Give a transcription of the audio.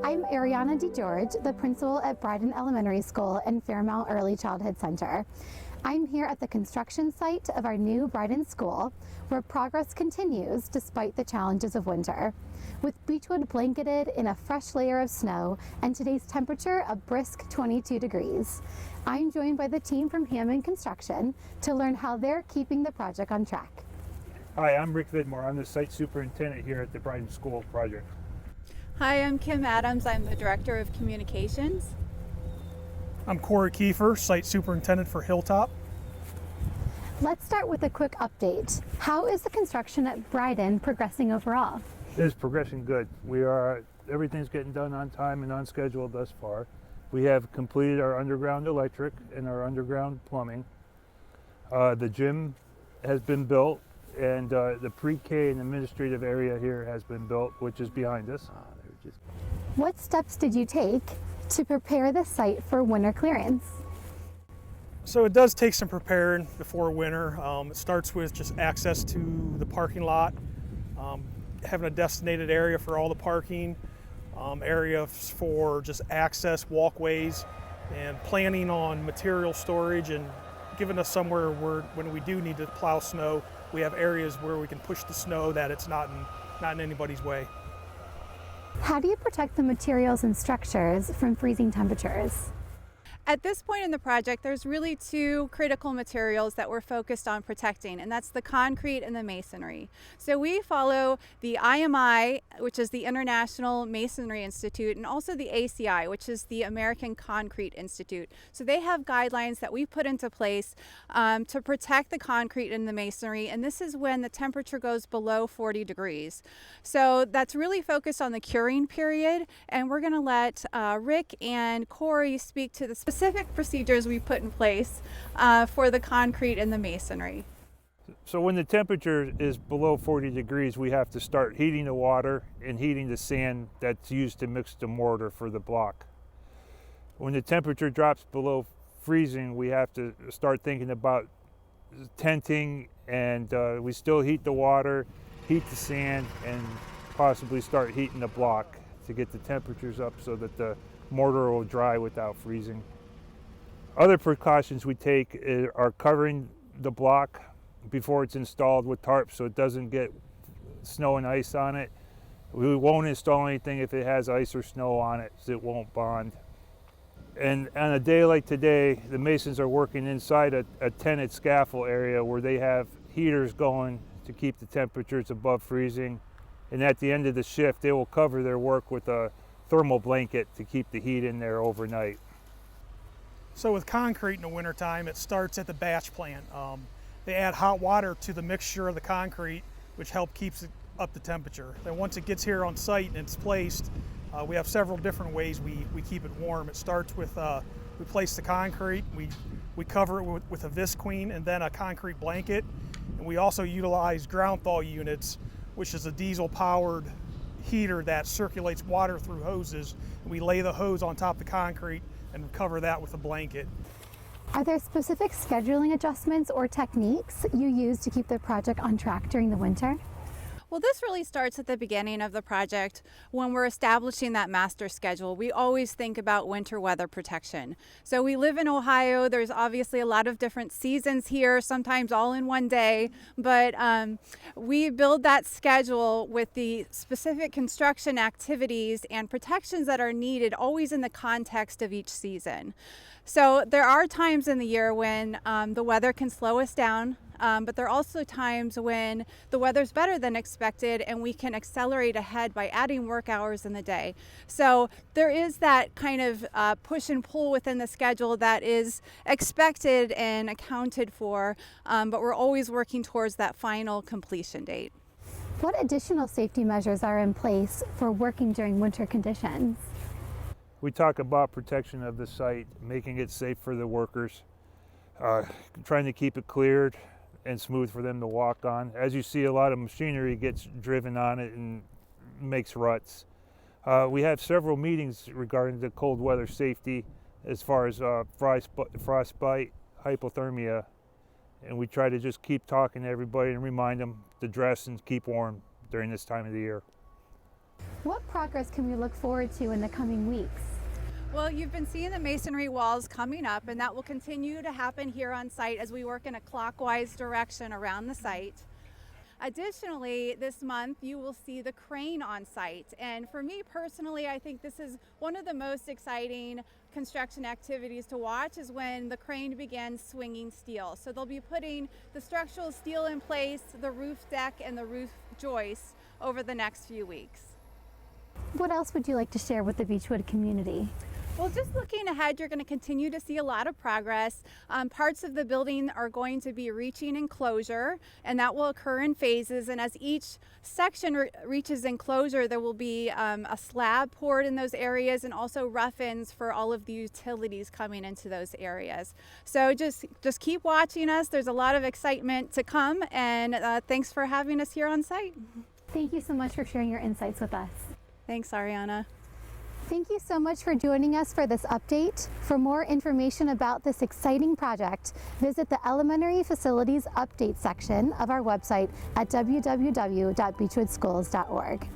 I'm Ariana DeGeorge, the principal at Bryden Elementary School and Fairmount Early Childhood Center. I'm here at the construction site of our new Bryden School, where progress continues despite the challenges of winter. With Beechwood blanketed in a fresh layer of snow and today's temperature a brisk 22 degrees. I'm joined by the team from Hammond Construction to learn how they're keeping the project on track. Hi, I'm Rick Vidmore. I'm the site superintendent here at the Bryden School project. Hi, I'm Kim Adams. I'm the Director of Communications. I'm Corey Kiefer, Site Superintendent for Hilltop. Let's start with a quick update. How is the construction at Bryden progressing overall? It is progressing good. Everything's getting done on time and on schedule thus far. We have completed our underground electric and our underground plumbing. The gym has been built, and the pre-K and administrative area here has been built, which is behind us. What steps did you take to prepare the site for winter clearance? So it does take some preparing before winter. It starts with just access to the parking lot, having a designated area for all the parking, areas for just access, walkways, and planning on material storage and giving us somewhere where when we do need to plow snow, we have areas where we can push the snow that it's not in anybody's way. How do you protect the materials and structures from freezing temperatures? At this point in the project, there's really two critical materials that we're focused on protecting, and that's the concrete and the masonry. So we follow the IMI, which is the International Masonry Institute, and also the ACI, which is the American Concrete Institute. So they have guidelines that we put into place to protect the concrete and the masonry, and this is when the temperature goes below 40 degrees. So that's really focused on the curing period, and we're going to let Rick and Corey speak to the specific procedures we put in place for the concrete and the masonry. So when the temperature is below 40 degrees, we have to start heating the water and heating the sand that's used to mix the mortar for the block. When the temperature drops below freezing, we have to start thinking about tenting, and we still heat the water, heat the sand, and possibly start heating the block to get the temperatures up so that the mortar will dry without freezing. Other precautions we take are covering the block before it's installed with tarps so it doesn't get snow and ice on it. We won't install anything if it has ice or snow on it, so it won't bond. And on a day like today, the masons are working inside a tented scaffold area where they have heaters going to keep the temperatures above freezing. And at the end of the shift, they will cover their work with a thermal blanket to keep the heat in there overnight. So with concrete in the wintertime, it starts at the batch plant. They add hot water to the mixture of the concrete, which helps keeps it up the temperature. Then once it gets here on site and it's placed, we have several different ways we keep it warm. It starts with, we place the concrete, we cover it with a visqueen and then a concrete blanket. And we also utilize ground thaw units, which is a diesel powered heater that circulates water through hoses. And we lay the hose on top of the concrete and cover that with a blanket. Are there specific scheduling adjustments or techniques you use to keep the project on track during the winter? Well, this really starts at the beginning of the project. When we're establishing that master schedule, we always think about winter weather protection. So we live in Ohio. There's obviously a lot of different seasons here, sometimes all in one day, but we build that schedule with the specific construction activities and protections that are needed, always in the context of each season. So there are times in the year when the weather can slow us down. But there are also times when the weather's better than expected and we can accelerate ahead by adding work hours in the day. So there is that kind of push and pull within the schedule that is expected and accounted for, but we're always working towards that final completion date. What additional safety measures are in place for working during winter conditions? We talk about protection of the site, making it safe for the workers, trying to keep it cleared and smooth for them to walk on. As you see, a lot of machinery gets driven on it and makes ruts. We have several meetings regarding the cold weather safety as far as frostbite, hypothermia, and we try to just keep talking to everybody and remind them to dress and keep warm during this time of the year. What progress can we look forward to in the coming weeks? Well, you've been seeing the masonry walls coming up, and that will continue to happen here on site as we work in a clockwise direction around the site. Additionally, this month you will see the crane on site, and for me personally, I think this is one of the most exciting construction activities to watch is when the crane begins swinging steel. So they'll be putting the structural steel in place, the roof deck and the roof joists over the next few weeks. What else would you like to share with the Beechwood community? Well, just looking ahead, you're going to continue to see a lot of progress. Parts of the building are going to be reaching enclosure, and that will occur in phases. And as each section reaches enclosure, there will be a slab poured in those areas and also rough-ins for all of the utilities coming into those areas. So just keep watching us. There's a lot of excitement to come, and thanks for having us here on site. Thank you so much for sharing your insights with us. Thanks, Ariana. Thank you so much for joining us for this update. For more information about this exciting project, visit the Elementary Facilities Update section of our website at www.beechwoodschools.org.